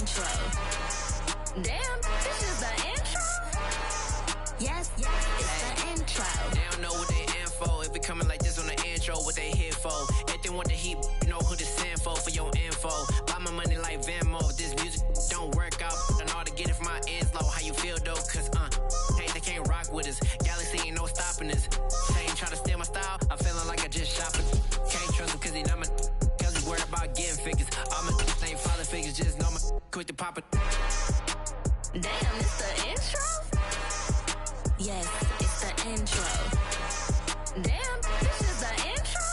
intro. Damn, this is the intro? Yes, it's the intro. They don't know what they in for. If it coming like this on the intro, what they here for? If they want the heat, you know who to send for your info. Buy my money like Venmo. If this music don't work out, I know how to get it from my ends low. How you feel though? Cause hey, they can't rock with us. Galaxy ain't no stopping us. They ain't trying to steal my style. I'm feeling like I just shopping. Can't trust him cause he not my cause he worried about getting figures. All my ain't father figures, just know my quick to pop it. Damn, it's the intro? Yes, it's the intro. Damn, this is the intro?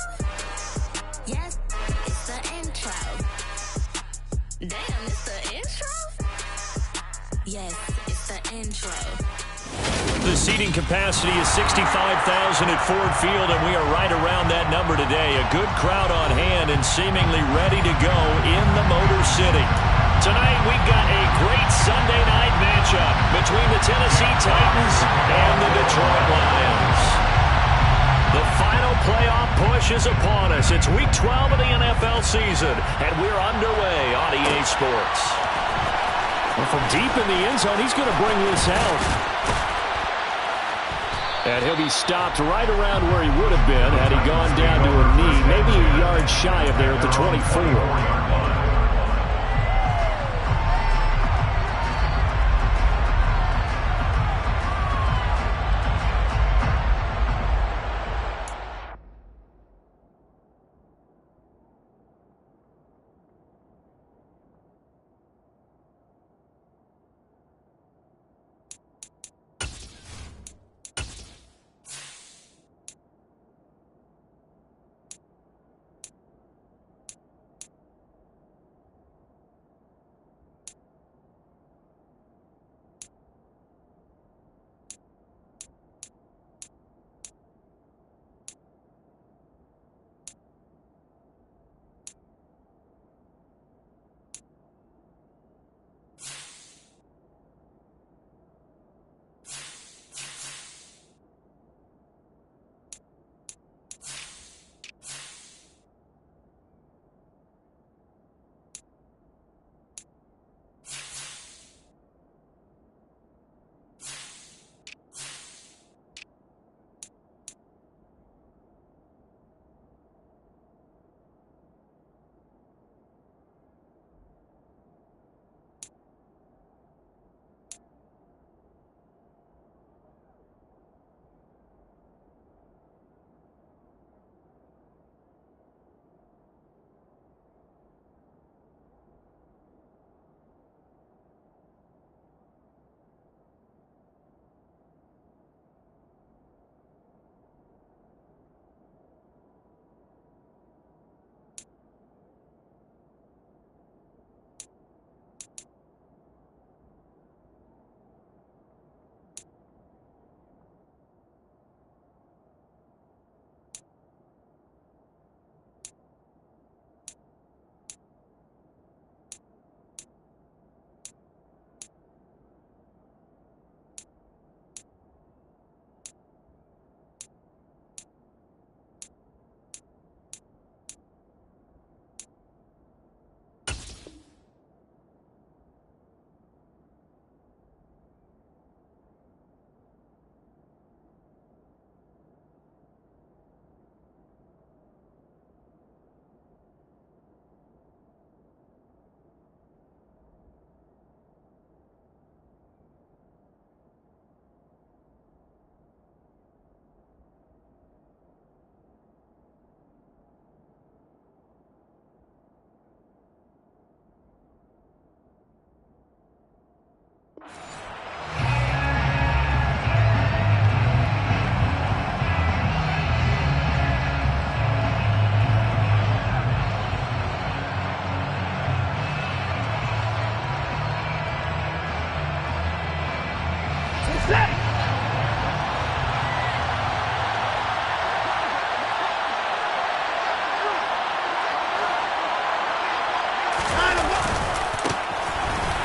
Yes, it's the intro. Damn, it's the intro? Yes, it's the intro. The seating capacity is 65,000 at Ford Field, and we are right around that number today. A good crowd on hand and seemingly ready to go in the Motor City. Tonight, we've got a great Sunday night matchup between the Tennessee Titans and the Detroit Lions. The final playoff push is upon us. It's Week 12 of the NFL season, and we're underway on EA Sports. And from deep in the end zone, he's going to bring this out. And he'll be stopped right around where he would have been had he gone down to a knee, maybe a yard shy of there at the 24.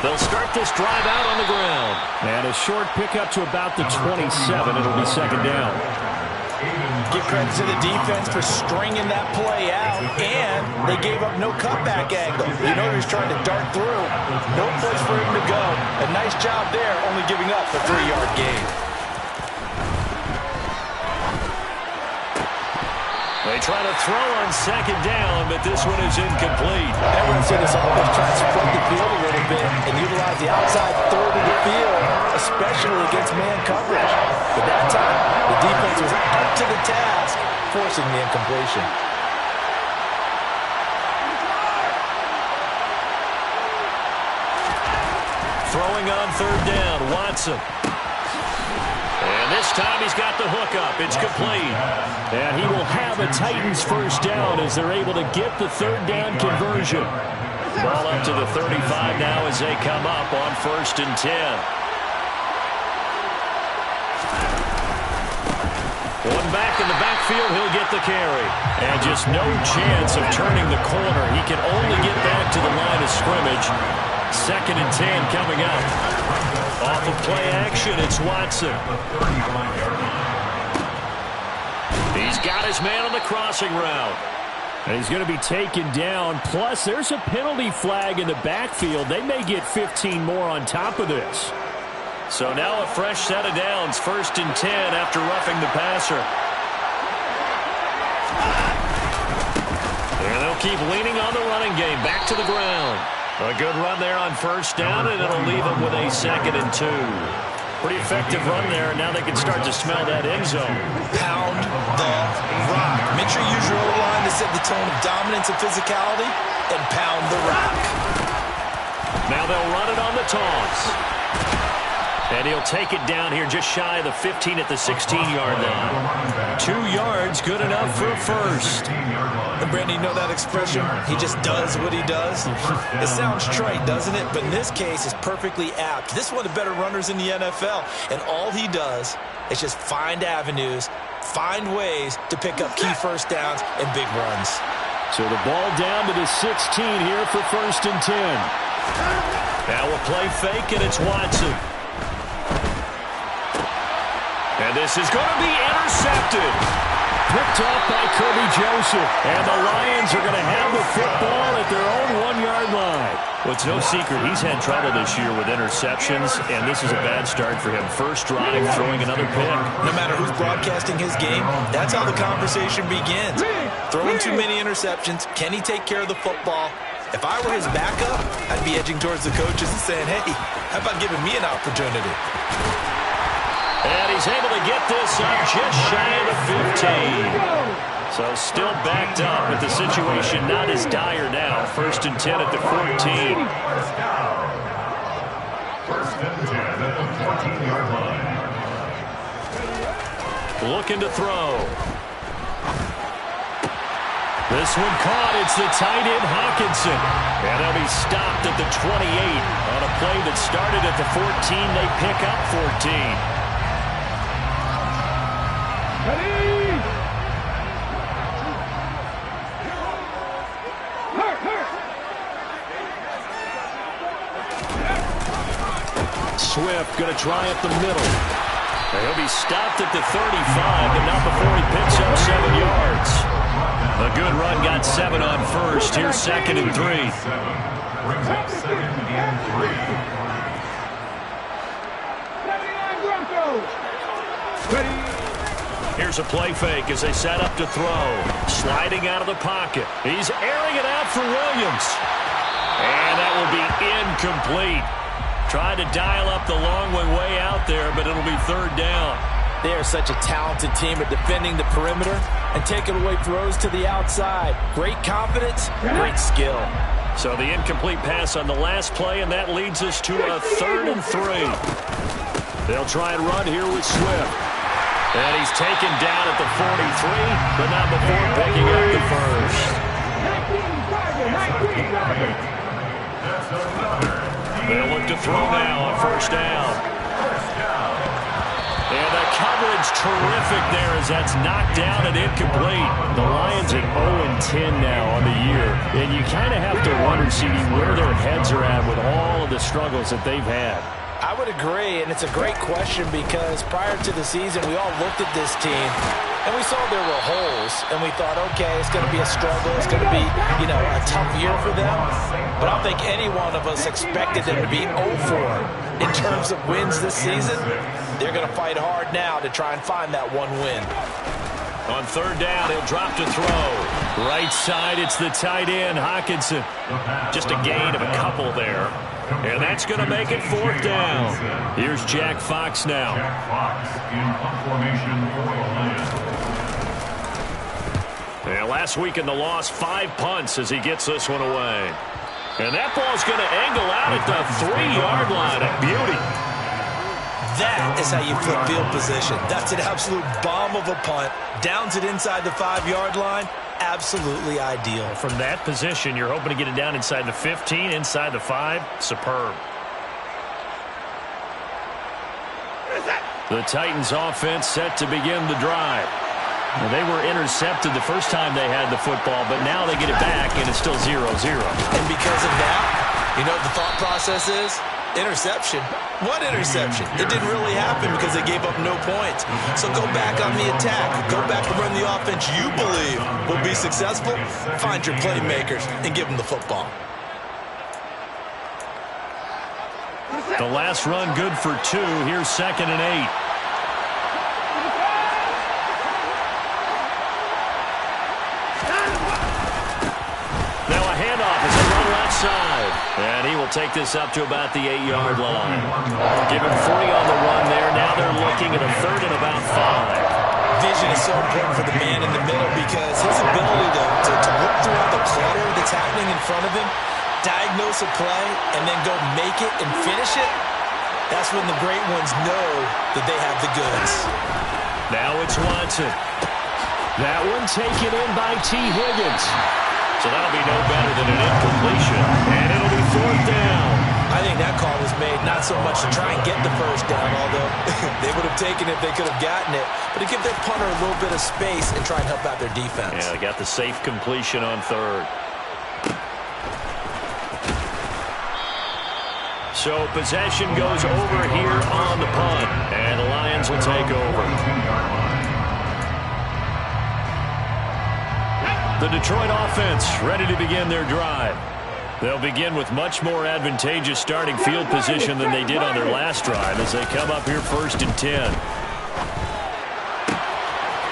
They'll start this drive out on the ground. And a short pickup to about the 27. It'll be second down. Give credit to the defense for stringing that play out, and they gave up no cutback angle. You know he was trying to dart through. No play Nice job there, only giving up a 3-yard gain. They try to throw on second down, but this one is incomplete. Everyone's seen this offense try to spread the field a little bit and utilize the outside third of the field, especially against man coverage. But that time, the defense was up to the task, forcing the incompletion. Throwing on third down, Watson. And this time he's got the hook up. It's complete. And he will have a Titans first down as they're able to get the third down conversion. Ball up to the 35 now as they come up on 1st and 10. One back in the backfield, he'll get the carry. And just no chance of turning the corner. He can only get back to the line of scrimmage. 2nd and 10 coming up. Off of play action, it's Watson. He's got his man on the crossing route. And he's going to be taken down. Plus, there's a penalty flag in the backfield. They may get 15 more on top of this. So now a fresh set of downs. 1st and 10 after roughing the passer. And they'll keep leaning on the running game. Back to the ground. A good run there on 1st down, and it'll leave them with a 2nd and 2. Pretty effective run there, and now they can start to smell that end zone. Pound the rock. Make sure you use your O-line to set the tone of dominance and physicality, and pound the rock. Now they'll run it on the toss. And he'll take it down here just shy of the 15 at the 16-yard line. 2 yards, good enough for a first. And Brandon, you know that expression? He just does what he does. It sounds trite, doesn't it? But in this case, it's perfectly apt. This is one of the better runners in the NFL. And all he does is just find avenues, find ways to pick up key first downs and big runs. So the ball down to the 16 here for 1st and 10. Now a play fake, and it's Watson. And this is going to be intercepted. Picked up by Kirby Joseph. And the Lions are going to have the football at their own 1-yard line. Well, it's no secret he's had trouble this year with interceptions, and this is a bad start for him. First drive, throwing another pick. No matter who's broadcasting his game, that's how the conversation begins. Throwing too many interceptions. Can he take care of the football? If I were his backup, I'd be edging towards the coaches and saying, hey, how about giving me an opportunity? And he's able to get this up just shy of the 15. So still backed up, but the situation not as dire now. 1st and 10 at the 14. First and 10 at the 14-yard line. Looking to throw. This one caught. It's the tight end, Hawkinson. And they'll be stopped at the 28 on a play that started at the 14. They pick up 14. Swift going to try up the middle. He'll be stopped at the 35, but not before he picks up 7 yards. A good run, got 7 on 1st. Here's 2nd and 3. Brings up 2nd and 3. Here's a play fake as they set up to throw. Sliding out of the pocket. He's airing it out for Williams. And that will be incomplete. Tried to dial up the long way out there, but it'll be 3rd down. They are such a talented team at defending the perimeter and taking away throws to the outside. Great confidence, great skill. So the incomplete pass on the last play, and that leads us to a 3rd and 3. They'll try and run here with Swift. And he's taken down at the 43, but not before picking up the first. They'll look to throw now on 1st down. And the coverage terrific there as that's knocked down and incomplete. The Lions at 0-10 now on the year. And you kind of have to wonder, CD, where their heads are at with all of the struggles that they've had. I would agree, and it's a great question because prior to the season, we all looked at this team And we saw there were holes, and we thought, okay, it's going to be a struggle. It's going to be, a tough year for them. But I don't think any one of us expected them to be 0-4 in terms of wins this season. They're going to fight hard now to try and find that one win. On third down, he'll drop to throw. Right side, it's the tight end, Hockenson. Just a gain of a couple there. And that's going to make it fourth down. Here's Jack Fox now. Jack Fox in punt formation for the Lions. And last week in the loss, 5 punts as he gets this one away. And that ball's going to angle out at the 3-yard line. A beauty. That is how you flip field position. That's an absolute bomb of a punt. Downs it inside the 5-yard line. Absolutely ideal. From that position, you're hoping to get it down inside the 15, inside the 5. Superb. The Titans offense set to begin the drive. Well, they were intercepted the first time they had the football, but now they get it back, and it's still 0-0. And because of that, you know what the thought process is? Interception. What interception? It didn't really happen because they gave up no points. So go back on the attack. Go back and run the offense you believe will be successful. Find your playmakers and give them the football. The last run good for 2. Here's 2nd and 8. Now a handoff as they run left side. And he will take this up to about the 8-yard line. Give him 3 on the run there. Now they're looking at a 3rd and about 5. Vision is so important for the man in the middle because his ability to look through all the clutter that's happening in front of him, diagnose a play, and then go make it and finish it, that's when the great ones know that they have the goods. Now it's Watson. That one taken in by T. Higgins. So that'll be no better than an incompletion. And it'll be 4th down. I think that call was made not so much to try and get the first down, although they would have taken it if they could have gotten it, but to give their punter a little bit of space and try and help out their defense. Yeah, they got the safe completion on 3rd. So possession goes over here on the punt, and the Lions will take over. The Detroit offense ready to begin their drive. They'll begin with much more advantageous starting field position than they did on their last drive as they come up here 1st and 10.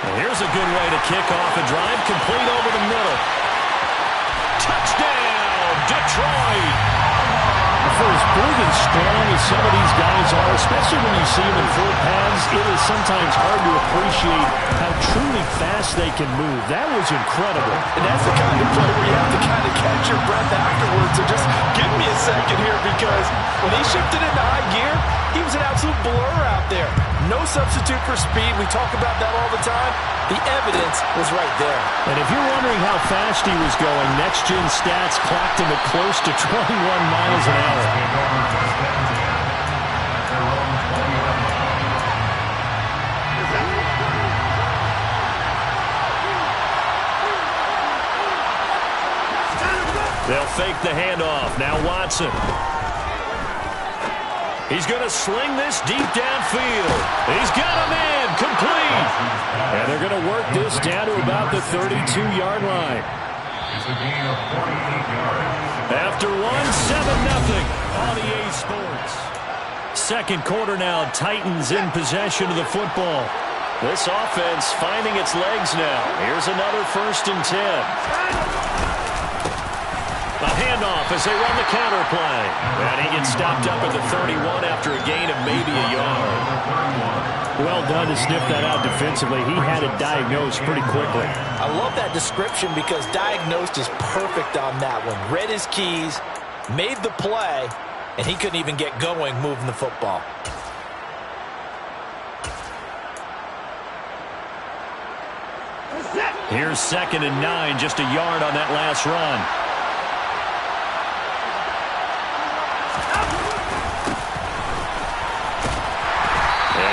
And here's a good way to kick off a drive, complete over the middle. Touchdown, Detroit! For as big and strong as some of these guys are, especially when you see them in full pads, it is sometimes hard to appreciate how truly fast they can move. That was incredible. And that's the kind of play where you have to kind of catch your breath afterwards. So just give me a second here because when he shifted into high gear, he was an absolute blur out there. No substitute for speed. We talk about that all the time. The evidence was right there. And if you're wondering how fast he was going, next-gen stats clocked him at close to 21 miles an hour. They'll fake the handoff. Now Watson. He's going to sling this deep downfield. He's got him in. Complete. And they're going to work this down to about the 32-yard line. It's a gain of 48 yards. After 1, 7-0 on EA Sports. Second quarter now. Titans in possession of the football. This offense finding its legs now. Here's another 1st and 10. A handoff as they run the counter play. And he gets stopped up at the 31 after a gain of maybe a yard. Well done to sniff that out defensively. He had it diagnosed pretty quickly. I love that description because diagnosed is perfect on that one. Read his keys, made the play, and he couldn't even get going moving the football. Here's 2nd and 9, just a yard on that last run.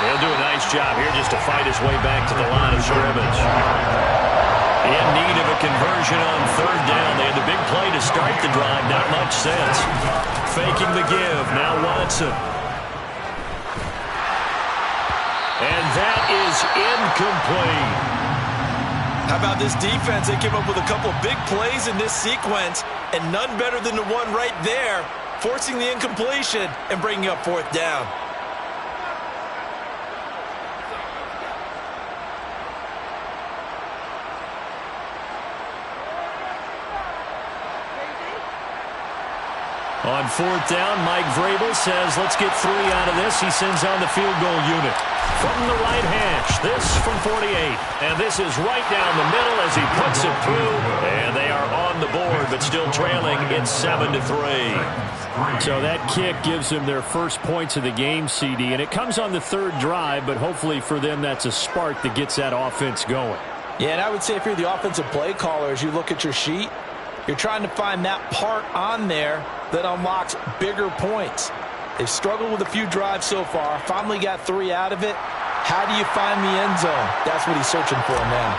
He'll do a nice job here just to fight his way back to the line of scrimmage. In need of a conversion on 3rd down. They had the big play to start the drive. Not much sense. Faking the give. Now Watson. And that is incomplete. How about this defense? They came up with a couple of big plays in this sequence, and none better than the one right there, forcing the incompletion and bringing up fourth down. On fourth down, Mike Vrabel says, let's get 3 out of this. He sends on the field goal unit. From the right hash, this from 48. And this is right down the middle as he puts it through. And they are on the board, but still trailing. It's 7-3. So that kick gives them their first points of the game, CD. And it comes on the third drive, but hopefully for them that's a spark that gets that offense going. Yeah, and I would say if you're the offensive play caller, as you look at your sheet, you're trying to find that part on there that unlocks bigger points. They've struggled with a few drives so far. Finally got 3 out of it. How do you find the end zone? That's what he's searching for now.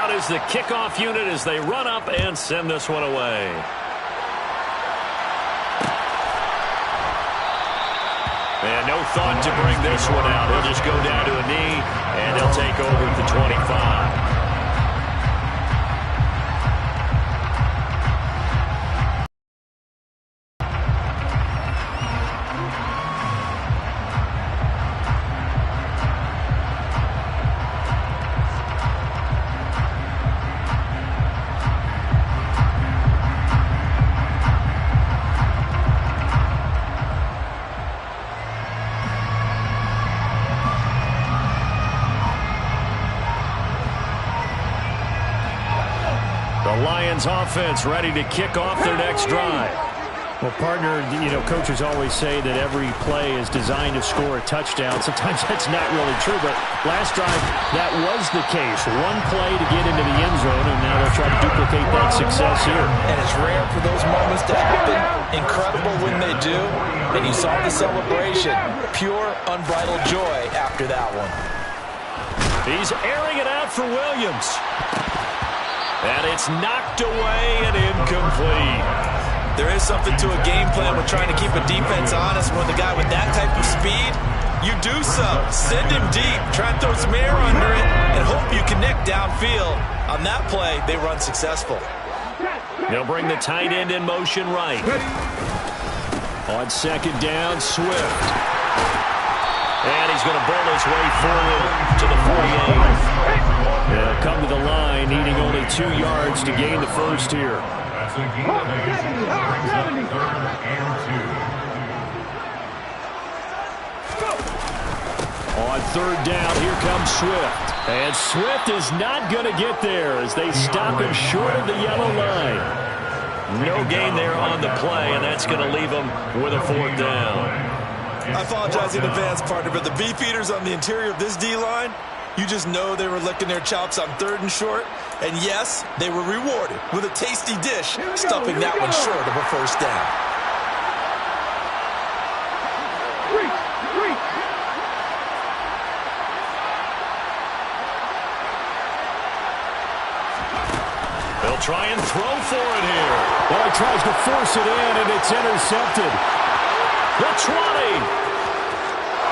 Out is the kickoff unit as they run up and send this one away. And no thought to bring this one out. He'll just go down to a knee, and he'll take over at the 25. Offense ready to kick off their next drive. Well, partner, coaches always say that every play is designed to score a touchdown. Sometimes that's not really true, but last drive, that was the case. One play to get into the end zone, and now they'll try to duplicate that success here. And it's rare for those moments to happen. Incredible when they do. And you saw the celebration. Pure, unbridled joy after that one. He's airing it out for Williams. And it's knocked away and incomplete. There is something to a game plan with trying to keep a defense honest. When the guy with that type of speed, you do so. Send him deep, try and throw some air under it, and hope you connect downfield. On that play, they run successful. They'll bring the tight end in motion right. On second down, Swift. And he's going to bowl his way forward to the 48. They'll come to the line, needing only 2 yards to gain the first here. That's a gain of 8. Brings up 3rd and 2. On third down, here comes Swift. And Swift is not going to get there as they stop him short of the yellow line. No gain there on the play, and that's going to leave him with a 4th down. I apologize in advance, partner, but the beefeaters on the interior of this D-line, you just know they were licking their chops on 3rd and short. And yes, they were rewarded with a tasty dish, stuffing that one short of a 1st down. They'll try and throw for it here. Well, he tries to force it in, and it's intercepted. The 20.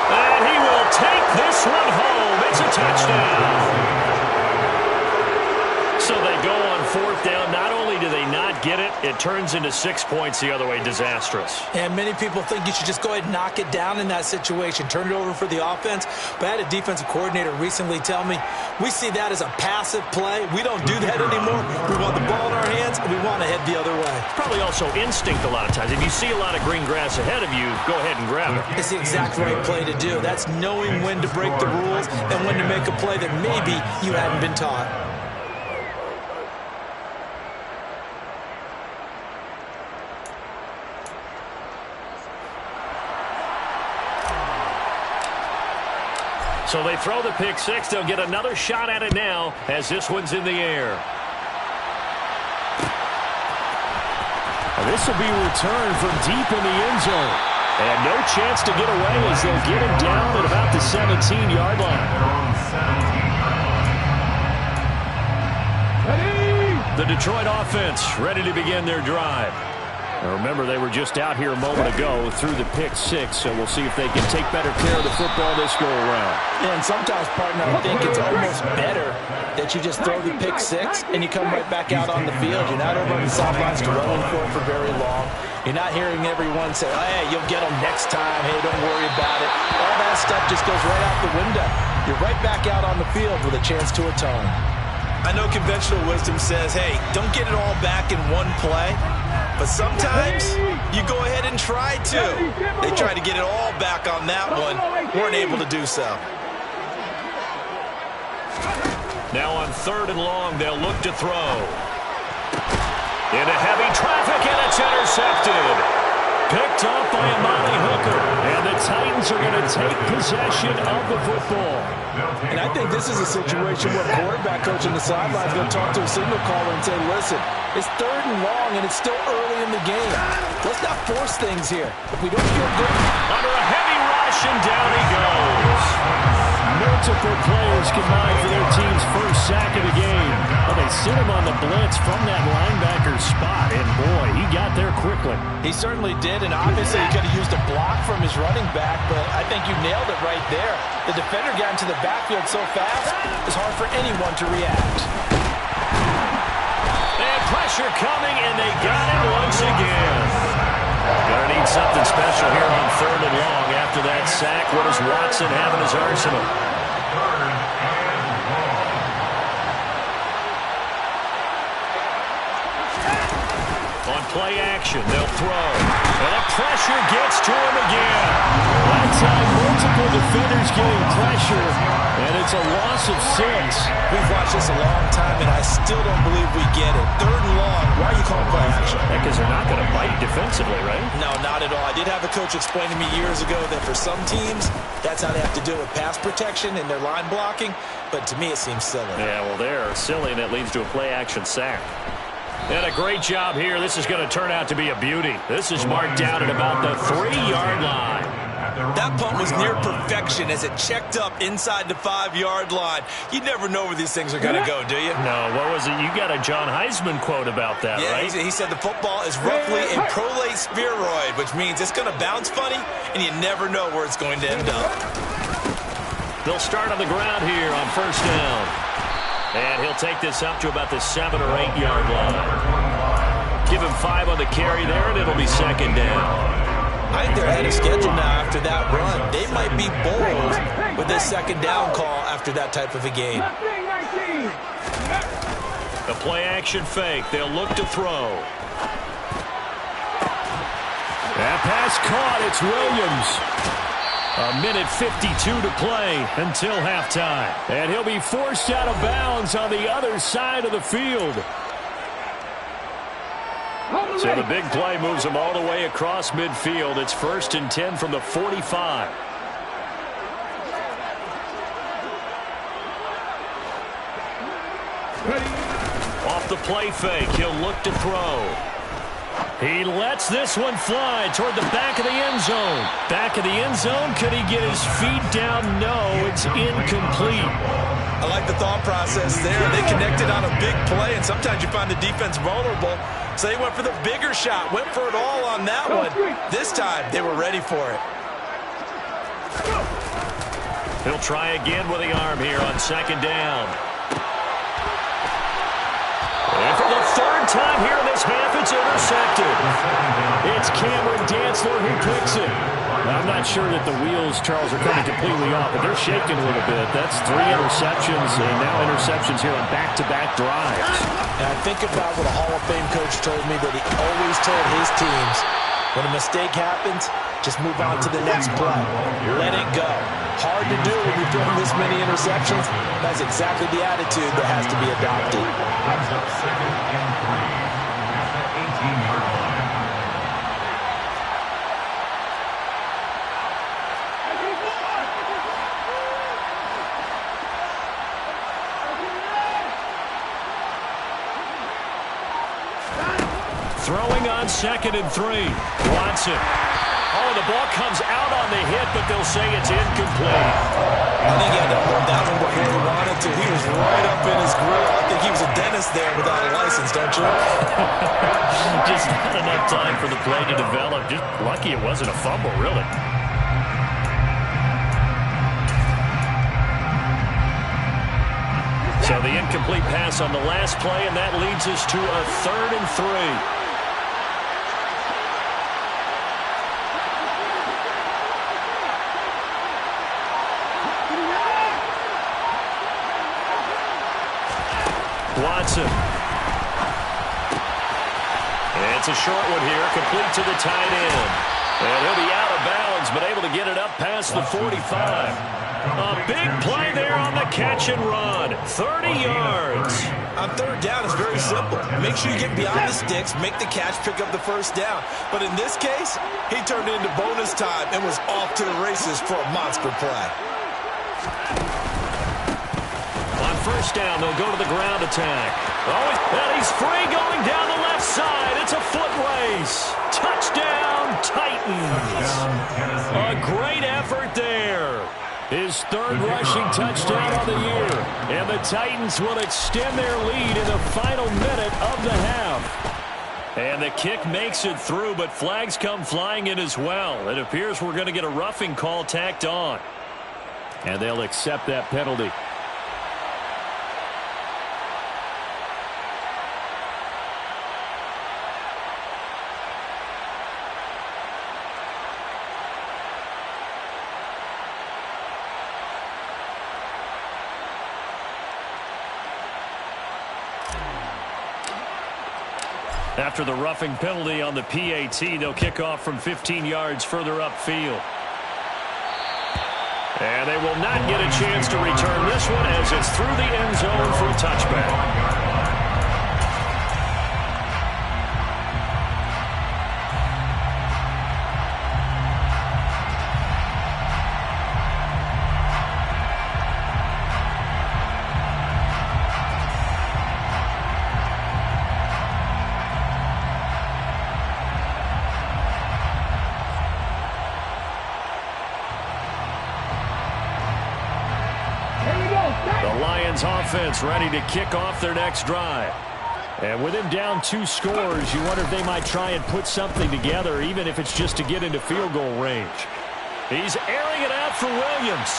And he will take this one home. It's a touchdown. So they go on 4th down. Not only do they not get it, it turns into 6 points the other way. Disastrous. And many people think you should just go ahead and knock it down in that situation. Turn it over for the offense. But I had a defensive coordinator recently tell me, we see that as a passive play. We don't do that anymore. We want the ball in our hands, and we want to head the other way. Probably also instinct a lot of times. If you see a lot of green grass ahead of you, go ahead and grab it. It's the exact right play to do. That's knowing when to break the rules and when to make a play that maybe you hadn't been taught. So they throw the pick 6. They'll get another shot at it now as this one's in the air. This will be returned from deep in the end zone. And no chance to get away as they'll get him down at about the 17-yard line. The Detroit offense ready to begin their drive. Now remember, they were just out here a moment ago through the pick six, so we'll see if they can take better care of the football this go-around. Yeah, and sometimes, partner, I think it's almost better that you just throw the pick six and you come right back out on the field. You're not over on the sidelines dwelling for it for very long. You're not hearing everyone say, oh, hey, you'll get them next time. Hey, don't worry about it. All that stuff just goes right out the window. You're right back out on the field with a chance to atone. I know conventional wisdom says, hey, don't get it all back in one play. But sometimes you go ahead and try to. They tried to get it all back on that one. Weren't able to do so. Now on 3rd and long, they'll look to throw. Into heavy traffic, and it's intercepted. Picked off by Amani Hooker. And the Titans are going to take possession of the football. And I think this is a situation where quarterback coach on the sideline is going to talk to a signal caller and say, listen, it's 3rd and long, and it's still early in the game. Let's not force things here. If we don't feel good. Under a heavy rush, and down he goes. Multiple players combined for their team's first sack of the game. Well, they sit him on the blitz from that linebacker spot, and boy, he got there quickly. He certainly did, and obviously he could have used a block from his running back, but I think you nailed it right there. The defender got into the backfield so fast, it's hard for anyone to react. And pressure coming, and they got him once again. Gonna need something special here on 3rd and long. After that sack, what does Watson have in his arsenal? On play action, they'll throw. And the pressure gets to him again. That time, multiple defenders getting pressure, and it's a loss of 6. We've watched this a long time, and I still don't believe we get it. 3rd and long, why are you calling play action? Because they're not going to bite defensively, right? No, not at all. I did have a coach explain to me years ago that for some teams, that's how they have to deal with pass protection and their line blocking, but to me it seems silly. Yeah, well, they're silly, and it leads to a play-action sack. And a great job here. This is going to turn out to be a beauty. This is marked down at about the 3-yard line. That punt was near perfection as it checked up inside the 5-yard line. You never know where these things are going to go, do you? No, what was it? You got a John Heisman quote about that, yeah, right? He said the football is roughly a prolate spheroid, which means it's going to bounce funny, and you never know where it's going to end up. They'll start on the ground here on 1st down. And he'll take this up to about the 7 or 8 yard line. Give him 5 on the carry there, and it'll be 2nd down. I think they're ahead of schedule now after that run. They might be bold with this 2nd down call after that type of a game. The play-action fake. They'll look to throw. That pass caught. It's Williams. A minute 52 to play until halftime. And he'll be forced out of bounds on the other side of the field. So the big play moves him all the way across midfield. It's 1st and 10 from the 45. Off the play fake, he'll look to throw. He lets this one fly toward the back of the end zone. Back of the end zone. Could he get his feet down? No, it's incomplete. I like the thought process there. They connected on a big play, and sometimes you find the defense vulnerable. So they went for the bigger shot, went for it all on that one. This time, they were ready for it. He'll try again with the arm here on 2nd down. And for the 3rd time here in this half, it's intercepted. It's Cameron Dantzler who picks it. I'm not sure that the wheels, Charles, are coming completely off, but they're shaking a little bit. That's 3 interceptions, and now interceptions here on back-to-back drives. And I think about what a Hall of Fame coach told me that he always told his teams, when a mistake happens, just move on to the next play. Let it go. Hard to do when you're throwing this many interceptions. That's exactly the attitude that has to be adopted. 2nd and 3 at the 18-yard line. Throwing on 2nd and 3. Watson. Oh, the ball comes out on the hit, but they'll say it's incomplete. I think he had to hold that one before he wanted to. He was right up in his grill. I think he was a dentist there without a license, don't you? Just not enough time for the play to develop. Just lucky it wasn't a fumble, really. So the incomplete pass on the last play, and that leads us to a 3rd and 3. Watson. It's a short one here, complete to the tight end. And he'll be out of bounds, but able to get it up past the 45. A big play there on the catch and run. 30 yards. On 3rd down, it's very simple. Make sure you get beyond the sticks, make the catch, pick up the 1st down. But in this case, he turned it into bonus time and was off to the races for a monster play. On 1st down, they'll go to the ground attack. Oh, and he's free going down the left side. It's a foot race. Touchdown, Titans. A great effort there. His 3rd rushing touchdown of the year. And the Titans will extend their lead in the final minute of the half. And the kick makes it through, but flags come flying in as well. It appears we're going to get a roughing call tacked on. And they'll accept that penalty. After the roughing penalty on the PAT, they'll kick off from 15 yards further upfield. And they will not get a chance to return this one as it's through the end zone for a touchback. Offense ready to kick off their next drive. And with him down 2 scores, you wonder if they might try and put something together, even if it's just to get into field goal range. He's airing it out for Williams.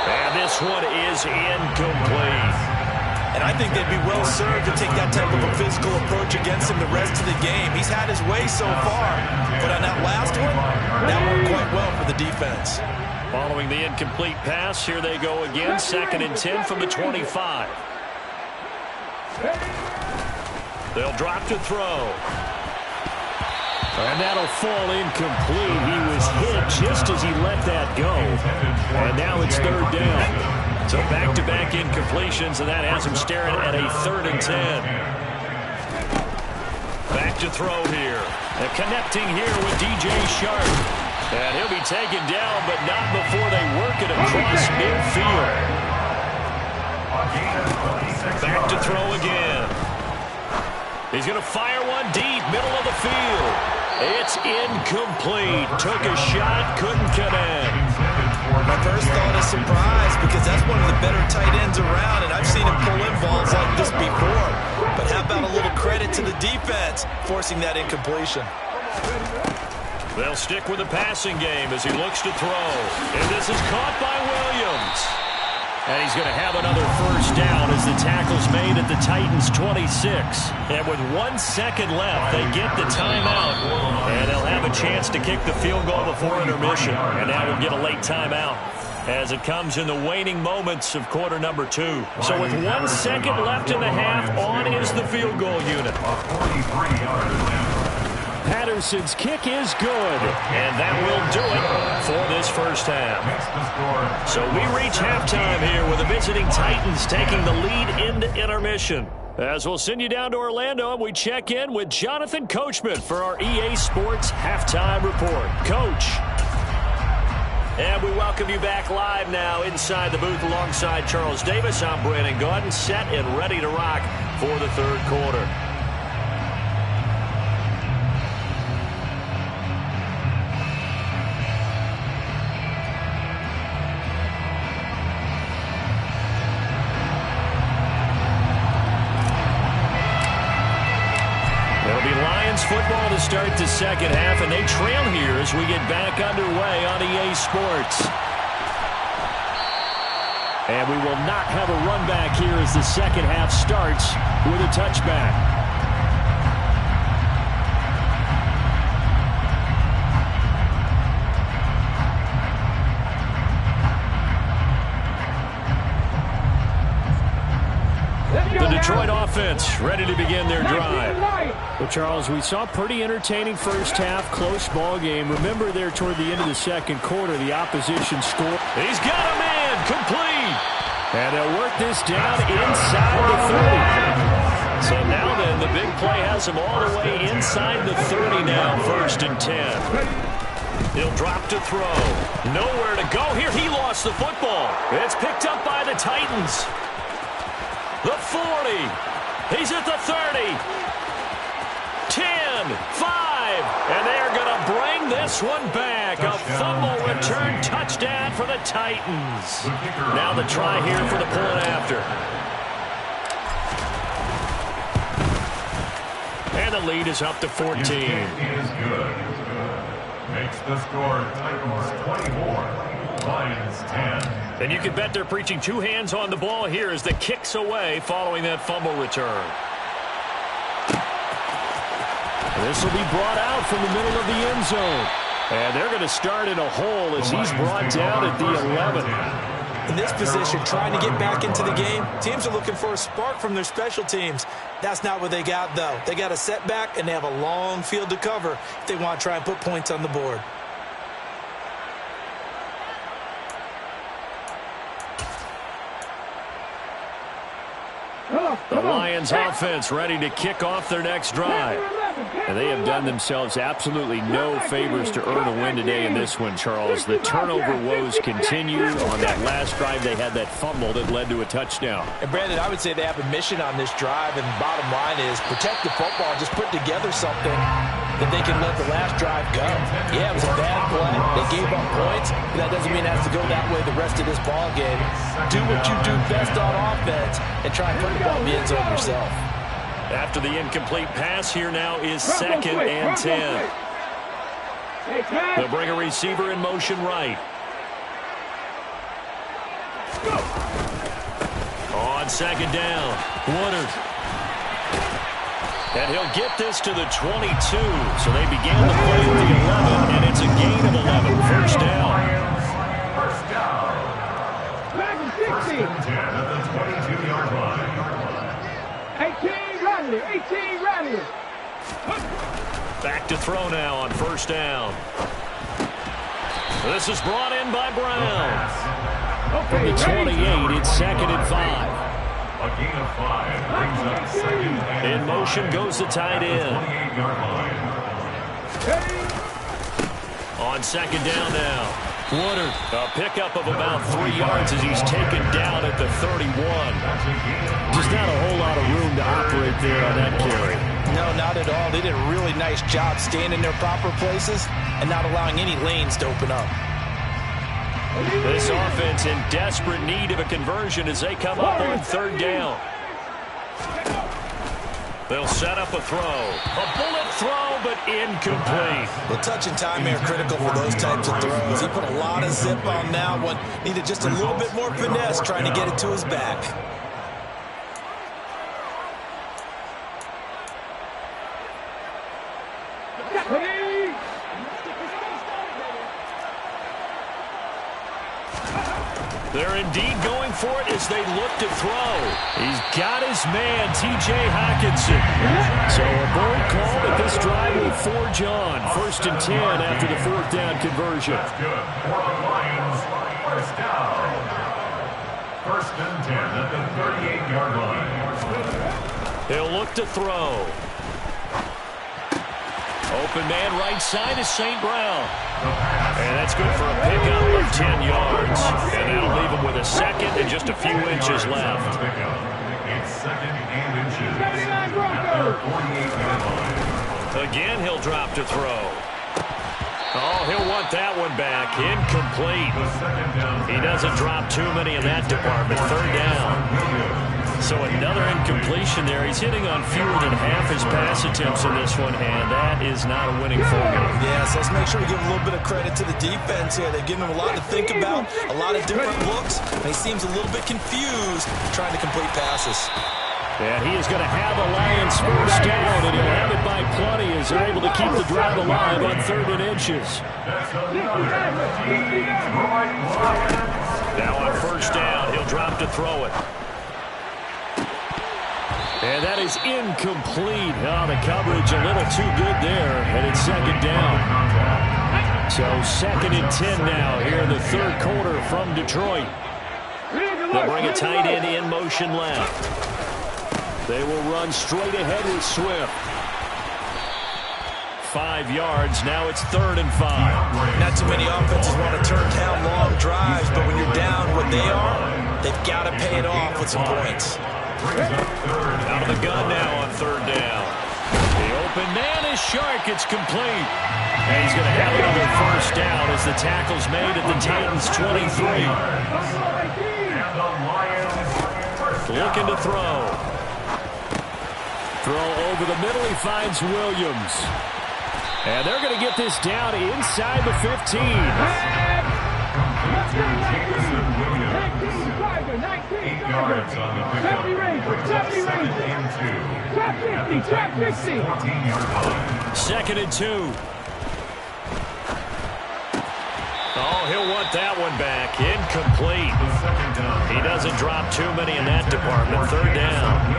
And this one is incomplete. And I think they'd be well served to take that type of a physical approach against him the rest of the game. He's had his way so far, but on that last one, that worked quite well for the defense. Following the incomplete pass, here they go again. 2nd and 10 from the 25. They'll drop to throw. And that'll fall incomplete. He was hit just as he let that go. And now it's 3rd down. So back-to-back incompletions, and that has him staring at a 3rd and 10. Back to throw here. And connecting here with DJ Sharp. And he'll be taken down, but not before they work it across midfield. Back to throw again. He's going to fire one deep, middle of the field. It's incomplete. Took a shot, couldn't connect. My first thought is surprise, because that's one of the better tight ends around, and I've seen him pull in balls like this before. But how about a little credit to the defense forcing that incompletion? They'll stick with the passing game as he looks to throw. And this is caught by Williams. And he's going to have another 1st down as the tackle's made at the Titans' 26. And with 1 second left, they get the timeout. And they'll have a chance to kick the field goal before intermission. And now we'll get a late timeout as it comes in the waning moments of quarter number 2. So with 1 second left in the half, on is the field goal unit. Patterson's kick is good, and that will do it for this first half. So we reach halftime here with the visiting Titans taking the lead into intermission. As we'll send you down to Orlando, and we check in with Jonathan Coachman for our EA Sports Halftime Report. Coach. And we welcome you back live now inside the booth alongside Charles Davis. I'm Brandon Gaudin, set and ready to rock for the 3rd quarter. second half, and they trail here as we get back underway on EA Sports. And we will not have a run back here as the second half starts with a touchback. The Detroit offense ready to begin their drive. Well, Charles, we saw a pretty entertaining first half, close ball game. Remember there toward the end of the second quarter, the opposition scored. He's got a man, complete. And they'll work this down inside the 30. So now then, the big play has him all the way inside the 30 now, 1st and 10. He'll drop to throw. Nowhere to go here. He lost the football. It's picked up by the Titans. The 40. He's at the 30. 10, 5. And they're going to bring this one back. A fumble return touchdown for the Titans. Now the try here for the point after. And the lead is up to 14. Is good. Makes the score Titans 24, Lions 10. And you can bet they're preaching two hands on the ball here as the kick's away following that fumble return. This will be brought out from the middle of the end zone. And they're going to start in a hole as he's brought down at the 11. In this position, trying to get back into the game, teams are looking for a spark from their special teams. That's not what they got, though. They got a setback, and they have a long field to cover if they want to try and put points on the board. The Lions offense ready to kick off their next drive. And they have done themselves absolutely no favors to earn a win today in this one, Charles. The turnover woes continue. On that last drive, they had that fumble that led to a touchdown. And, Brandon, I would say they have a mission on this drive, and bottom line is protect the football, just put together something that they can let the last drive go. Yeah, it was a bad play. They gave up points, but that doesn't mean it has to go that way the rest of this ball game. Do what you do best on offense and try and put the ball in the end zone yourself. After the incomplete pass, here now is 2nd and 10. They'll bring a receiver in motion right. On 2nd down, Woodard. And he'll get this to the 22. So they began the play at the 11, and it's a gain of 11. First down. First down. First and 10 at the 22-yard line. 18 ready. Back to throw now on 1st down. This is brought in by Brown. From the 28, it's 2nd and 5. A gain of 5 brings up 2nd and In motion goes the tight end. 28-yard line. On 2nd down now, Woodard. A pickup of about 3 yards as he's taken down at the 31. Just not a whole lot of room to operate there on that carry. No, not at all. They did a really nice job staying in their proper places and not allowing any lanes to open up. This offense in desperate need of a conversion as they come up on 3rd down. They'll set up a throw. A bullet throw, but incomplete. Well, touch and time are critical for those types of throws. He put a lot of zip on that one. Needed just a little bit more finesse trying to get it to his back. They're indeed going for it as they look to throw. He's got his man, T.J. Hockenson. So a bold call, but this drive will forge on. 1st and 10 after the 4th down conversion. That's good for the Lions. First down. 1st and 10 at the 38-yard line. He'll look to throw. Open man right side is St. Brown. And that's good for a pickup of 10 yards. And that'll leave him with a 2nd and just a few inches left. It's 2nd and inches at their 48-yard line. Again, he'll drop to throw. Oh, he'll want that one back. Incomplete. He doesn't drop too many in that department. 3rd down. So another incompletion there. He's hitting on fewer than half his pass attempts in this one, and that is not a winning formula. Yeah, so let's make sure we give a little bit of credit to the defense here. They've given him a lot to think about, a lot of different looks, and he seems a little bit confused trying to complete passes. And he is going to have the Lions first down, and he'll have it by plenty as they're able to keep the drive alive on 3rd and inches. Now on first down, he'll drop to throw it. And that is incomplete. Oh, the coverage a little too good there, and it's 2nd down. So 2nd and 10 now here in the 3rd quarter from Detroit. They'll bring a tight end in motion left. They will run straight ahead with Swift. 5 yards. Now it's 3rd and 5. Not too many offenses want to turn down long drives, but when you're down what they are, they've got to pay it off with some points. Out of the gun now on 3rd down. The open man is Shark. It's complete. And he's going to have another first down as the tackle's made at the Titans' 23. Looking to throw. Throw over the middle. He finds Williams. And they're going to get this down inside the 15. 8 yards on the pickup. 2nd and 2. 14-yard line. 2nd and 2. Oh, he'll want that one back. Incomplete. He doesn't drop too many in that department. 3rd down.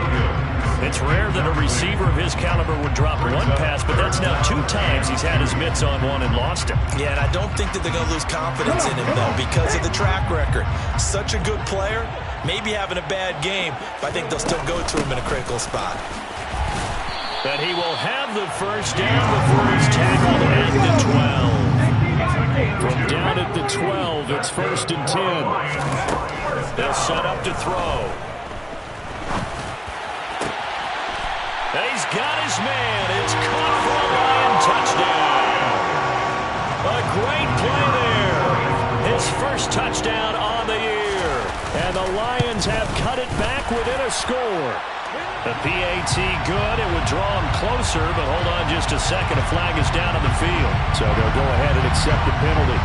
It's rare that a receiver of his caliber would drop one pass, but that's now 2 times he's had his mitts on one and lost him. Yeah, and I don't think that they're going to lose confidence in him, though, because of the track record. Such a good player, maybe having a bad game, but I think they'll still go to him in a critical spot. But he will have the first down before he's tackled at the 12. From down at the 12, it's 1st and 10. They'll set up to throw. And he's got his man. It's caught for a Lion touchdown. A great play there. His first touchdown on the year. And the Lions have cut it back within a score. The PAT good. It would draw him closer, but hold on just a second. A flag is down on the field. So they'll go ahead and accept the penalty.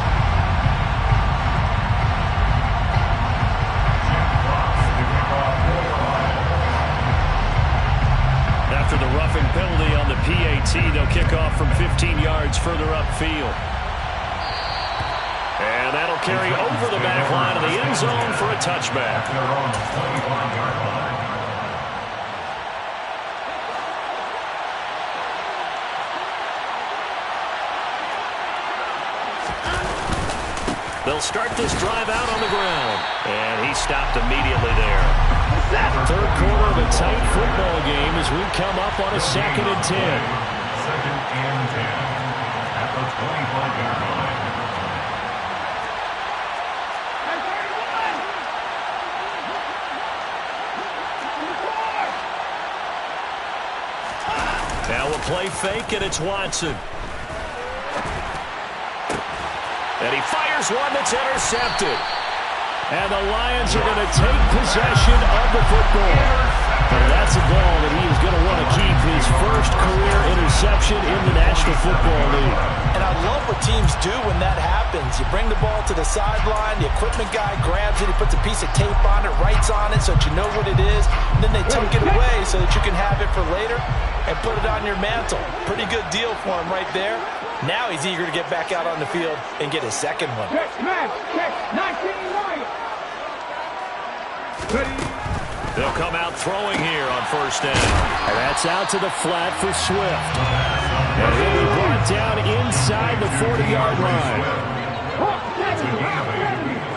After the roughing penalty on the PAT, they'll kick off from 15 yards further upfield. And that'll carry over the back line of the end zone for a touchback. They'll start this drive out on the ground. And he stopped immediately there. 3rd quarter of a tight football game as we come up on a 2nd and 10. 2nd and 10 at the 25-yard line. Now a play fake, and it's Watson. And he fires one that's intercepted. And the Lions are going to take possession of the football. And that's a ball that he is going to want to keep, his first career interception in the National Football League. And I love what teams do when that happens. You bring the ball to the sideline, the equipment guy grabs it, he puts a piece of tape on it, writes on it so that you know what it is, and then they tuck it away so that you can have it for later and put it on your mantle. Pretty good deal for him right there. Now he's eager to get back out on the field and get his second one. They'll come out throwing here on first down. And that's out to the flat for Swift. And he'll be brought down inside the 40-yard line.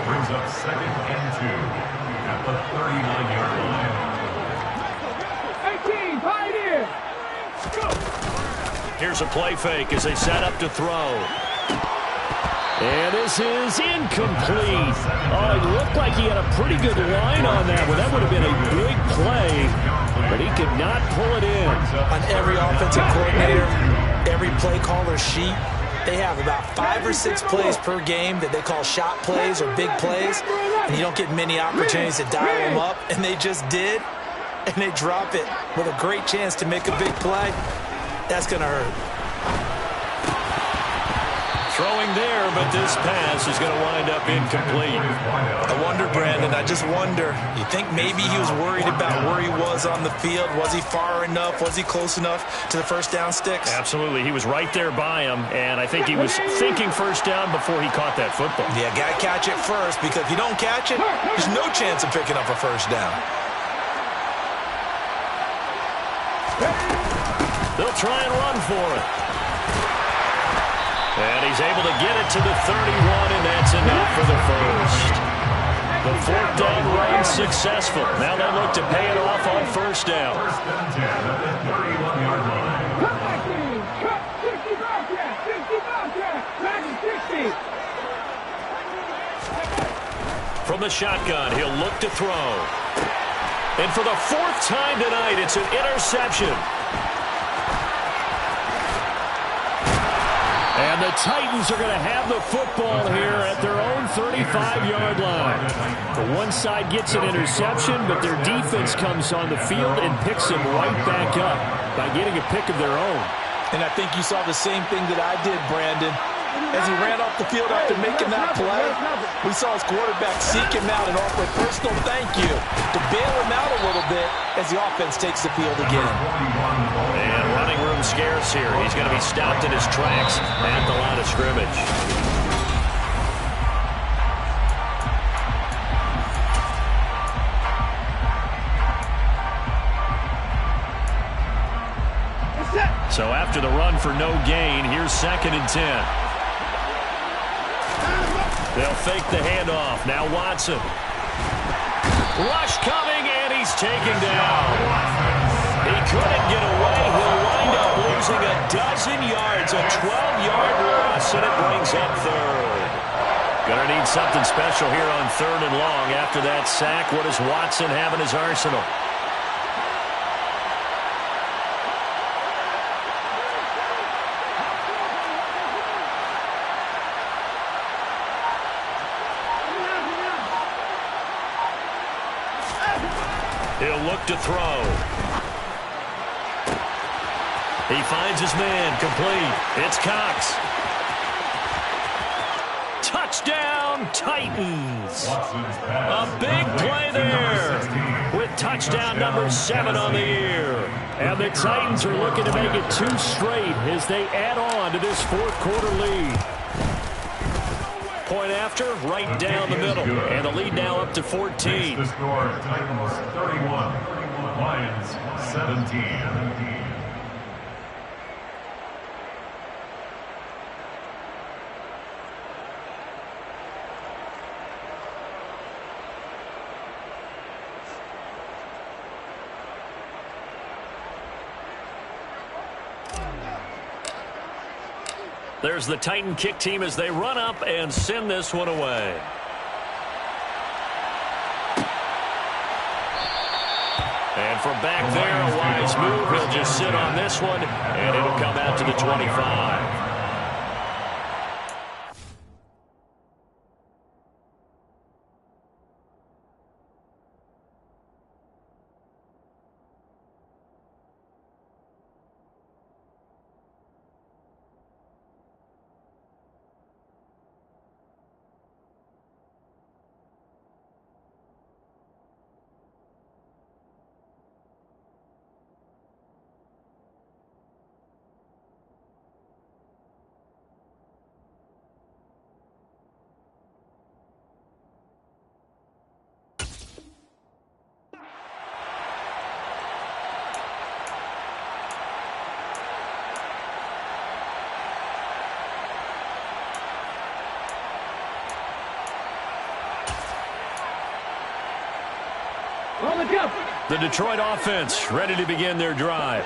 Brings up 2nd and 2 at the 39-yard line. Here's a play fake as they set up to throw. And this is incomplete. Oh, it looked like he had a pretty good line on that one. That would have been a big play, but he could not pull it in. On every offensive coordinator, every play caller sheet, they have about 5 or 6 plays per game that they call shot plays or big plays, and you don't get many opportunities to dial them up, and they just did. and they drop it with a great chance to make a big play, that's going to hurt. Throwing there, but this pass is going to wind up incomplete. I wonder, Brandon, I just wonder, you think maybe he was worried about where he was on the field? Was he far enough? Was he close enough to the first down sticks? Absolutely. He was right there by him, and I think he was thinking first down before he caught that football. Yeah, got to catch it first, because if you don't catch it, there's no chance of picking up a first down. They'll try and run for it. And he's able to get it to the 31, and that's enough for the first. The fourth down run successful. Now they look to pay it off on first down. First and 10 at the 31-yard line. From the shotgun, he'll look to throw. And for the fourth time tonight, it's an interception. And the Titans are going to have the football here at their own 35-yard line. The one side gets an interception, but their defense comes on the field and picks them right back up by getting a pick of their own. And I think you saw the same thing that I did, Brandon. As he ran off the field after making that play, we saw his quarterback seek him out and offer a personal thank you to bail him out a little bit as the offense takes the field again. And running room scarce here. He's going to be stopped in his tracks at the line of scrimmage. So after the run for no gain, here's 2nd and 10. They'll fake the handoff. Now Watson. Rush coming, and he's taken down. He couldn't get away. He'll wind up losing a dozen yards, a 12-yard loss, and it brings up third. Gonna need something special here on 3rd and long. After that sack, what does Watson have in his arsenal? He'll look to throw. He finds his man, complete. It's Cox. Touchdown, Titans. A big play there with touchdown number 7 on the year. And the Titans are looking to make it 2 straight as they add on to this fourth quarter lead. Point after, right down the middle. And the lead now up to 14. The score, Titans 31, Lions 17. There's the Titan kick team as they run up and send this one away. And from back there, a wise move. He'll just sit on this one, and it'll come out to the 25. The Detroit offense ready to begin their drive.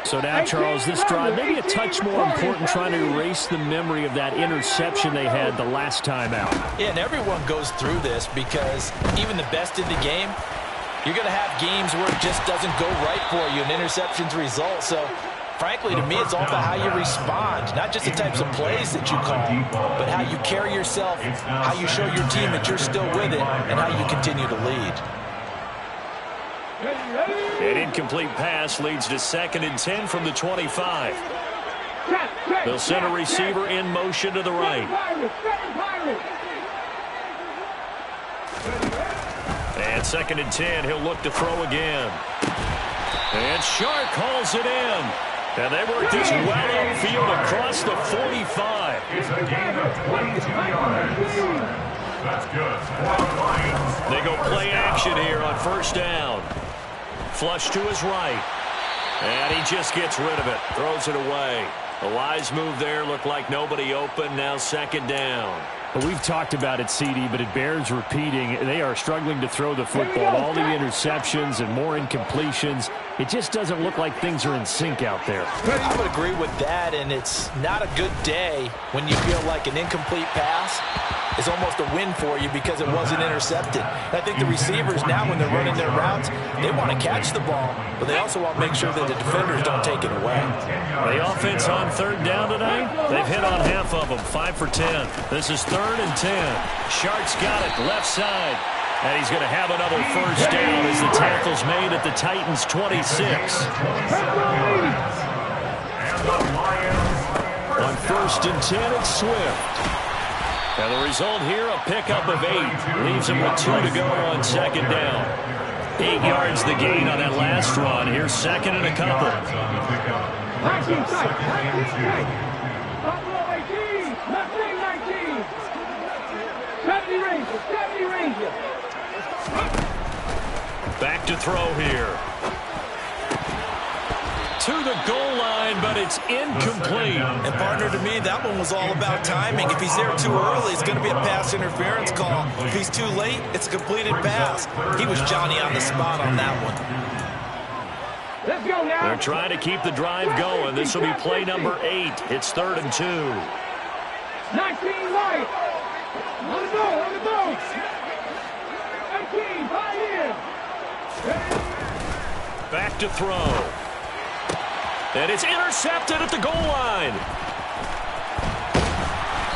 So now, Charles, this drive maybe a touch more important, trying to erase the memory of that interception they had the last time out. Yeah, and everyone goes through this because even the best in the game, you're going to have games where it just doesn't go right for you, and interceptions result. So, frankly, to me, it's all about how you respond, not just the types of plays that you call, but how you carry yourself, how you show your team that you're still with it, and how you continue to lead. An incomplete pass leads to 2nd and 10 from the 25. They'll send a receiver in motion to the right. And 2nd and 10, he'll look to throw again. And Shark hauls it in. And they work this well upfield across the 45. It's a gain of 22 yards. That's good. They go play action here on 1st down. Flush to his right. And he just gets rid of it. Throws it away. A wise move there. Looked like nobody open. Now 2nd down. Well, we've talked about it, CD, but it bears repeating. They are struggling to throw the football. All the interceptions and more incompletions. It just doesn't look like things are in sync out there. I would agree with that, and it's not a good day when you feel like an incomplete pass is almost a win for you because it wasn't intercepted. And I think the receivers now, when they're running their routes, they want to catch the ball, but they also want to make sure that the defenders don't take it away. The offense on 3rd down tonight, they've hit on half of them, 5 for 10. This is 3rd and 10. Shark's got it, left side. And he's going to have another 1st down as the tackle's made at the Titans' 26. On 1st and 10, it's Swift. And the result here, a pickup of 8. Leaves him with 2 to go on 2nd down. 8 yards the gain on that last run. Here's 2nd and a couple. Back to throw here. To the goal line, but it's incomplete. And partner, to me, that one was all about timing. If he's there too early, it's going to be a pass interference call. If he's too late, it's a completed pass. He was Johnny on the spot on that one. Let's go now. They're trying to keep the drive going. This will be play number 8. It's 3rd and 2. 19 right. On the go, on the go. 18, 5 in. Back to throw. And it's intercepted at the goal line.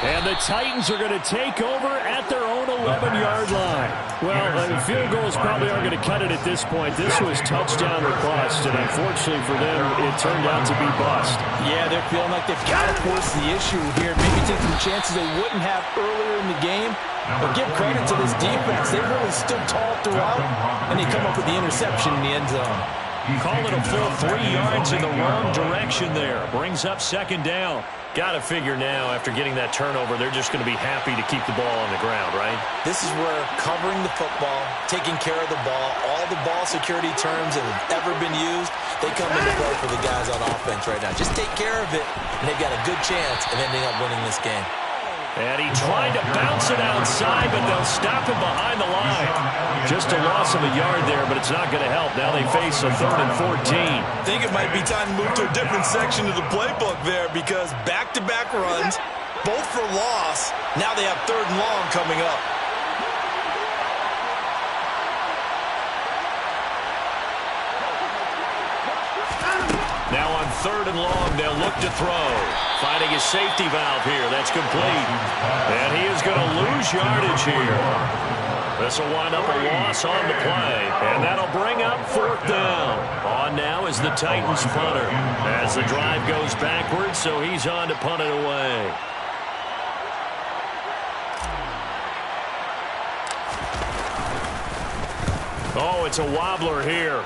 And the Titans are going to take over at their own 11-yard line. Well, the field goals probably aren't going to cut it at this point. This was touchdown or bust, and unfortunately for them, it turned out to be bust. Yeah, they're feeling like they've got to force the issue here. Maybe take some chances they wouldn't have earlier in the game. But give credit to this defense. They've really stood tall throughout, and they come up with the interception in the end zone. Call it a full 3 yards in the wrong direction there. Brings up 2nd down. Got to figure now, after getting that turnover, they're just going to be happy to keep the ball on the ground, right? This is where covering the football, taking care of the ball, all the ball security terms that have ever been used, they come into play for the guys on offense right now. Just take care of it, and they've got a good chance of ending up winning this game. And he tried to bounce it outside, but they'll stop him behind the line. Just a loss of a yard there, but it's not going to help. Now they face a 3rd and 14. I think it might be time to move to a different section of the playbook there because back-to-back runs, both for loss. Now they have 3rd and long coming up. Now on 3rd and long, they'll look to throw. Finding his safety valve here. That's complete. And he is going to lose yardage here. This will wind up a loss on the play. And that'll bring up 4th down. On now is the Titans punter. As the drive goes backwards, so he's on to punt it away. Oh, it's a wobbler here.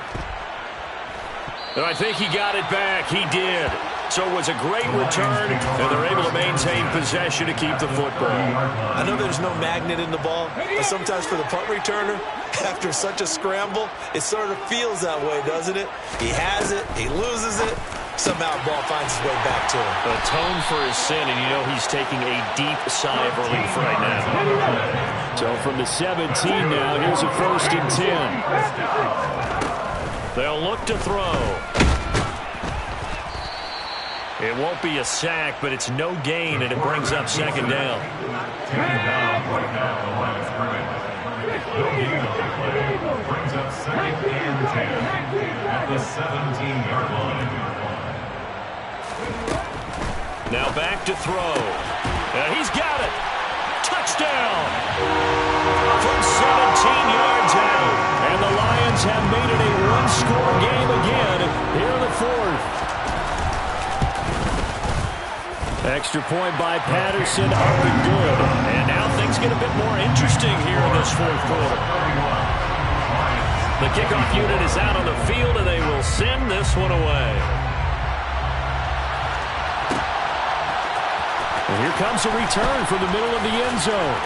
And I think he got it back. He did. So it was a great return, and they're able to maintain possession to keep the football. I know there's no magnet in the ball, but sometimes for the punt returner, after such a scramble, it sort of feels that way, doesn't it? He has it, he loses it, somehow the ball finds its way back to him. Atone for his sin, and you know he's taking a deep sigh of relief right now. So from the 17 now, here's a 1st and 10. They'll look to throw. It won't be a sack, but it's no gain, and it brings up 2nd down. 10 down right now, the line of scrimmage. No gain on the play. Brings up 2nd and 10 at the 17-yard line. Now back to throw. And he's got it. Touchdown. From 17 yards out. And the Lions have made it a one-score game again here in the fourth. Extra point by Patterson, up and good. And now things get a bit more interesting here in this fourth quarter. The kickoff unit is out on the field, and they will send this one away. And here comes a return from the middle of the end zone.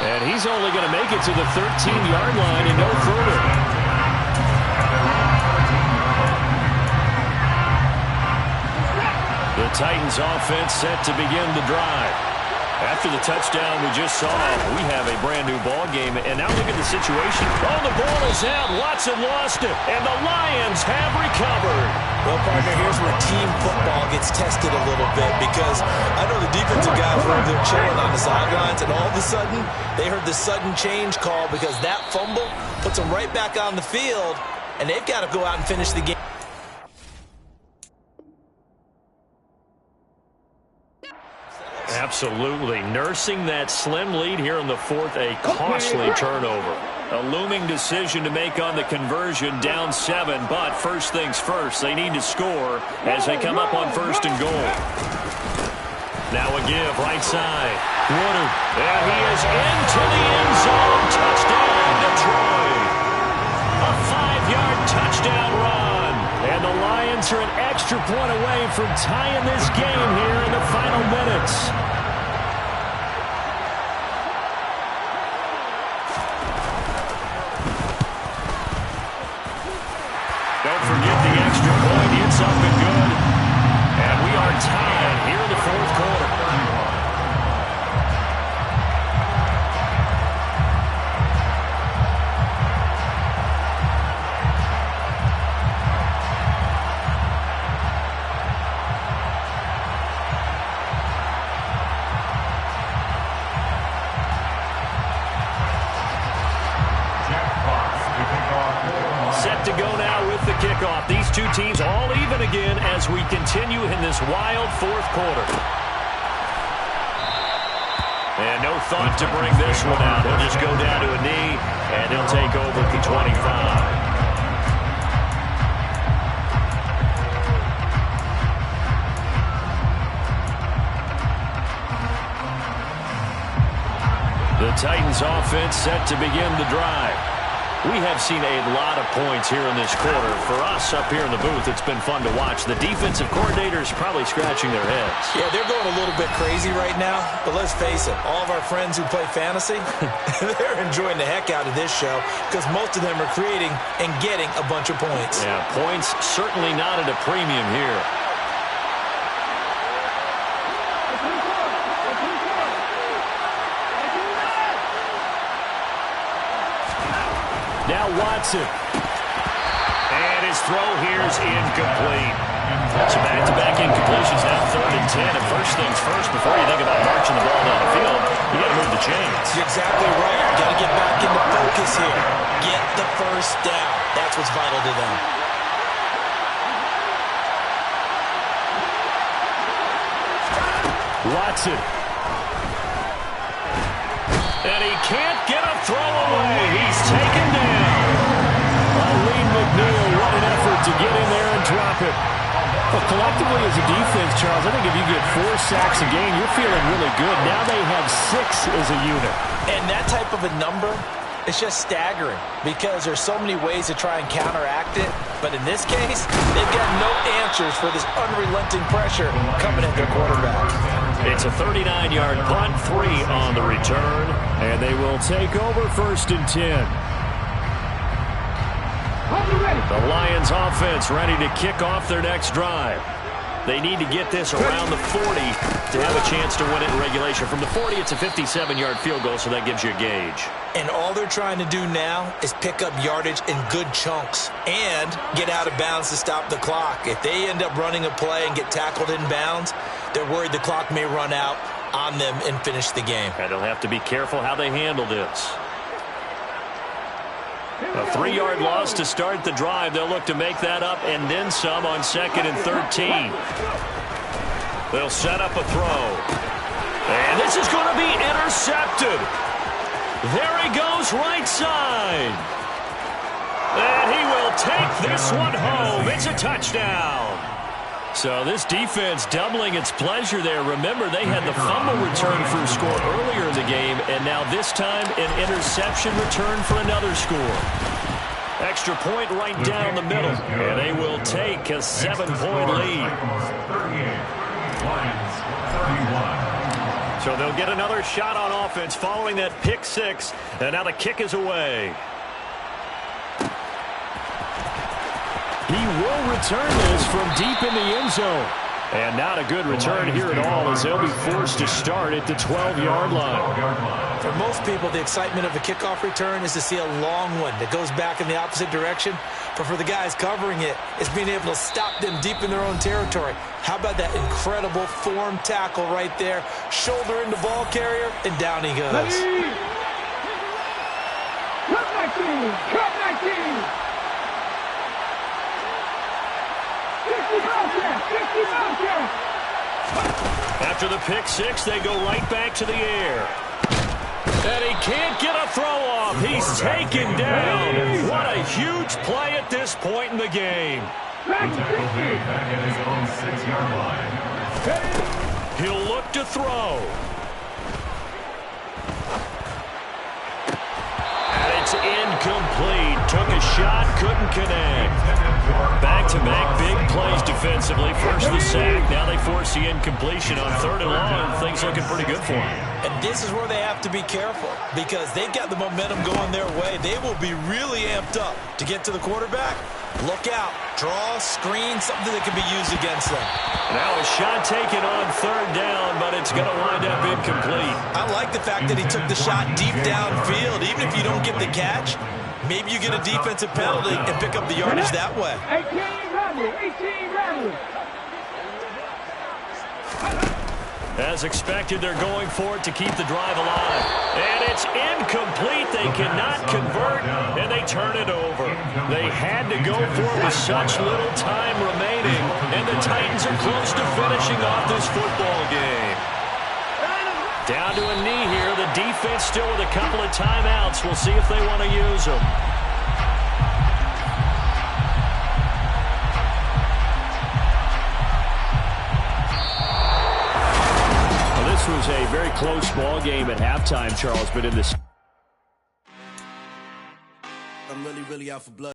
And he's only going to make it to the 13-yard line and no further. The Titans offense set to begin the drive. After the touchdown we just saw, we have a brand-new ball game. And now look at the situation. Oh, the ball is out. Watson lost it. And the Lions have recovered. Well, partner, here's where team football gets tested a little bit, because I know the defensive guys were over there chilling on the sidelines, and all of a sudden, they heard the sudden change call because that fumble puts them right back on the field, and they've got to go out and finish the game. Absolutely. Nursing that slim lead here in the fourth, a costly turnover. A looming decision to make on the conversion, down 7, but first things first, they need to score as they come up on first and goal. Now a give, right side. Woodard, and he is into the end zone. Touchdown, Detroit. A 5-yard touchdown run. And the Lions are an extra point away from tying this game here in the final minutes. Don't forget the extra point. It's up and good. And we are tied here in the fourth quarter. Set to go now with the kickoff. These two teams all even again as we continue in this wild fourth quarter. And no thought to bring this one out. He'll just go down to a knee, and he'll take over at the 25. The Titans offense set to begin the drive. We have seen a lot of points here in this quarter. For us up here in the booth, it's been fun to watch. The defensive coordinators probably scratching their heads. Yeah, they're going a little bit crazy right now, but let's face it, all of our friends who play fantasy, they're enjoying the heck out of this show because most of them are creating and getting a bunch of points. Yeah, points certainly not at a premium here. Now Watson. And his throw here is incomplete. So back-to-back incompletions, now 3rd and 10. And first things first, before you think about marching the ball down the field, you got to move the chains. You're exactly right. You got to get back into focus here. Get the first down. That's what's vital to them. Watson. And he can't get a throw away. He's taken down. Lee McNeil, what an effort to get in there and drop it. Well, collectively as a defense, Charles, I think if you get 4 sacks a game, you're feeling really good. Now they have 6 as a unit. And that type of a number, it's just staggering because there's so many ways to try and counteract it. But in this case, they've got no answers for this unrelenting pressure coming at their quarterback. It's a 39-yard punt, 3 on the return, and they will take over 1st and 10. The Lions offense ready to kick off their next drive. They need to get this around the 40 to have a chance to win it in regulation. From the 40, it's a 57-yard field goal, so that gives you a gauge. And all they're trying to do now is pick up yardage in good chunks and get out of bounds to stop the clock. If they end up running a play and get tackled in bounds, they're worried the clock may run out on them and finish the game. And they'll have to be careful how they handle this. A 3-yard loss to start the drive. They'll look to make that up and then some on 2nd and 13. They'll set up a throw. And this is going to be intercepted. There he goes right side. And he will take this one home. It's a touchdown. So this defense doubling its pleasure there. Remember, they had the fumble return for a score earlier in the game, and now this time an interception return for another score. Extra point right down the middle, and they will take a 7-point lead. 38, Lions 31. So they'll get another shot on offense following that pick six, and now the kick is away. He will return this from deep in the end zone. And not a good return here at all, as they'll be forced to start at the 12-yard line. For most people, the excitement of a kickoff return is to see a long one that goes back in the opposite direction. But for the guys covering it, it's being able to stop them deep in their own territory. How about that incredible form tackle right there? Shoulder into ball carrier, and down he goes. Cut 19! Cut 19! 50 miles there! 50 miles there! After the pick six, they go right back to the air. And he can't get a throw off. He's taken down. What a huge play at this point in the game. The tackle made back at his own 6-yard line. He'll look to throw. And it's incomplete. Took a shot, couldn't connect. Back-to-back big plays defensively. First the sack, now they force the incompletion on 3rd and long. Things looking pretty good for them. And this is where they have to be careful, because they've got the momentum going their way. They will be really amped up to get to the quarterback. Look out. Draw, screen, something that can be used against them. Now a shot taken on 3rd down, but it's going to wind up incomplete. I like the fact that he took the shot deep downfield. Even if you don't get the catch, maybe you get a defensive penalty and pick up the yardage that way. 18 Ramley! 18 Ramley! As expected, they're going for it to keep the drive alive. And it's incomplete. They cannot convert, and they turn it over. They had to go for it with such little time remaining, and the Titans are close to finishing off this football game. Down to a knee here. The defense still with a couple of timeouts. We'll see if they want to use them. This was a very close ball game at halftime, Charles, but in this... I'm really out for blood.